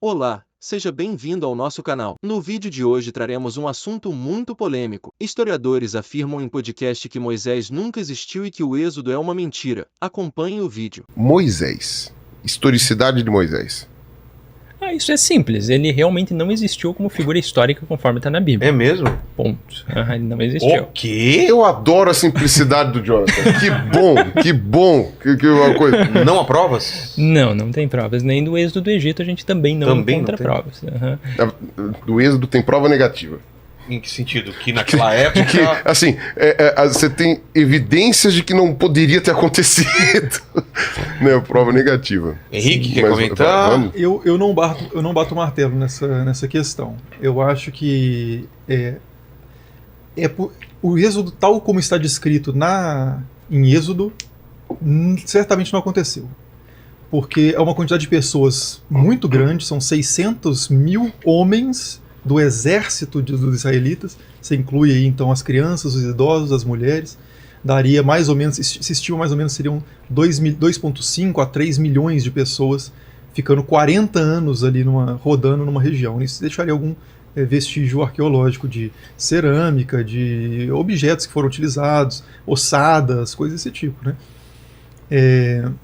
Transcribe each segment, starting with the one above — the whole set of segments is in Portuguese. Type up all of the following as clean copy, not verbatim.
Olá, seja bem-vindo ao nosso canal. No vídeo de hoje traremos um assunto muito polêmico. Historiadores afirmam em podcast que Moisés nunca existiu e que o Êxodo é uma mentira. Acompanhe o vídeo. Moisés. Historicidade de Moisés. Isso é simples. Ele realmente não existiu como figura histórica conforme está na Bíblia. É mesmo? Ponto. Ele não existiu. O quê? Eu adoro a simplicidade do Jonathan. Que bom. Que uma coisa. Não há provas? Não tem provas. Nem do êxodo do Egito a gente também não encontra provas. Do Êxodo tem prova negativa. Em que sentido? Que naquela época... Que, assim, você tem evidências de que não poderia ter acontecido. Né? Prova negativa. Henrique, quer comentar? Eu não bato o martelo nessa questão. Eu acho que o Êxodo, tal como está descrito em Êxodo, certamente não aconteceu. Porque é uma quantidade de pessoas muito grande, são 600 mil homens do exército dos israelitas. Você inclui aí então as crianças, os idosos, as mulheres. Daria mais ou menos, se estima mais ou menos, seriam 2,5 a 3 milhões de pessoas ficando 40 anos ali rodando numa região. Isso deixaria algum vestígio arqueológico de cerâmica, de objetos que foram utilizados, ossadas, coisas desse tipo, né?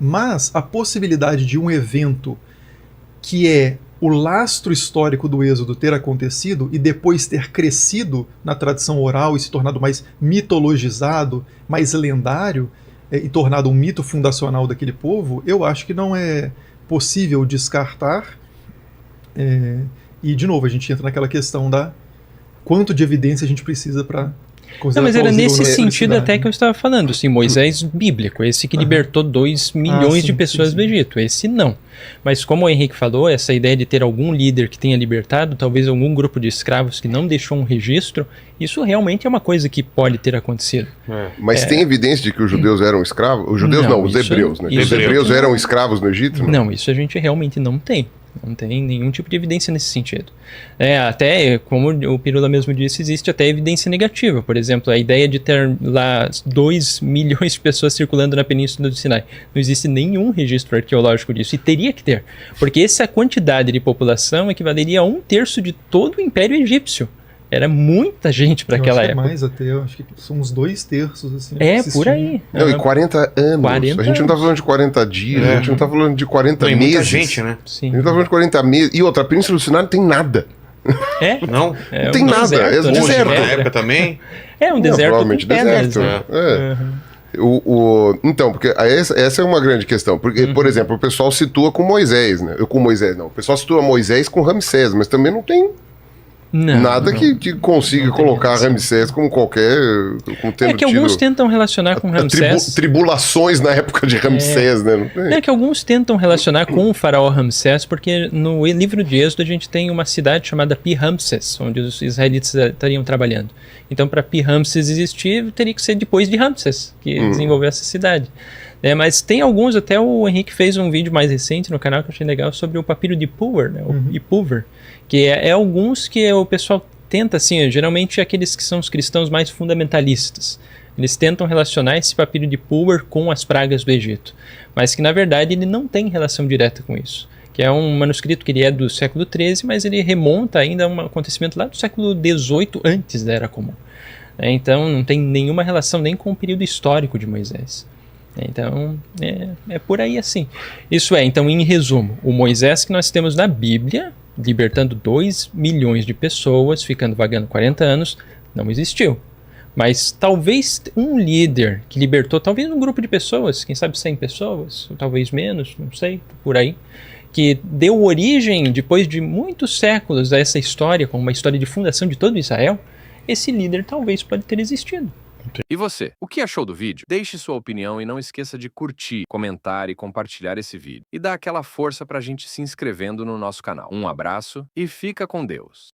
Mas a possibilidade de um evento que é o lastro histórico do Êxodo ter acontecido e depois ter crescido na tradição oral e se tornado mais mitologizado, mais lendário, e tornado um mito fundacional daquele povo, eu acho que não é possível descartar. E, de novo, a gente entra naquela questão da quanto de evidência a gente precisa para considerar. Não, mas era nesse sentido até que eu né? estava falando, assim, Moisés bíblico, esse que libertou 2 milhões de pessoas do Egito, esse não. Mas como o Henrique falou, essa ideia de ter algum líder que tenha libertado, talvez algum grupo de escravos que não deixou um registro, isso realmente é uma coisa que pode ter acontecido. Mas tem evidência de que os judeus eram escravos? Os judeus não, os hebreus, né? Os hebreus eram escravos no Egito? Não, isso a gente realmente não tem. Não tem nenhum tipo de evidência nesse sentido. Até, como o Pirula mesmo disse, existe até evidência negativa. Por exemplo, a ideia de ter lá 2 milhões de pessoas circulando na Península do Sinai. Não existe nenhum registro arqueológico disso. E teria que ter. Porque essa quantidade de população equivaleria a 1/3 de todo o Império Egípcio. Era muita gente para aquela época. Mais até, eu acho que são uns 2/3. Assim, por aí. Não, e 40 anos. 40 a gente não tá falando de 40 dias, a gente não tá falando de 40 meses. Muita gente, né? Sim. A gente tá falando de 40 meses. E outra, a Península do Sinai não tem nada. Não? Não tem nada. Deserto, é deserto. Na época também? É um deserto provavelmente com pedras. deserto. Então, porque essa é uma grande questão. Porque, por exemplo, o pessoal situa com Moisés, né? O pessoal situa Moisés com Ramsés, mas também não tem nada que consiga colocar Ramsés como tendo que alguns tentam relacionar com Ramsés. Tribulações na época de Ramsés, né? Não tem. Que alguns tentam relacionar com o faraó Ramsés, porque no livro de Êxodo a gente tem uma cidade chamada Pi-Ramsés, onde os israelitas estariam trabalhando. Então, para Pi-Ramsés existir, teria que ser depois de Ramsés, que desenvolveu essa cidade. Mas tem alguns, até o Henrique fez um vídeo mais recente no canal que eu achei legal sobre o papiro de Púver, né? O Ipúver, que é alguns que o pessoal tenta, assim, geralmente aqueles que são os cristãos mais fundamentalistas. Eles tentam relacionar esse papiro de Púver com as pragas do Egito, mas que na verdade ele não tem relação direta com isso. Que é um manuscrito que ele é do século XIII, mas ele remonta ainda a um acontecimento lá do século XVIII, antes da Era Comum. Então não tem nenhuma relação nem com o período histórico de Moisés. Então, é por aí assim. Isso então, em resumo, o Moisés que nós temos na Bíblia, libertando 2 milhões de pessoas, ficando vagando 40 anos, não existiu. Mas talvez um líder que libertou, talvez um grupo de pessoas, quem sabe 100 pessoas, ou talvez menos, não sei, por aí, que deu origem, depois de muitos séculos, a essa história, como uma história de fundação de todo Israel, esse líder talvez pode ter existido. E você, o que achou do vídeo? Deixe sua opinião e não esqueça de curtir, comentar e compartilhar esse vídeo. E dá aquela força pra gente se inscrevendo no nosso canal. Um abraço e fica com Deus.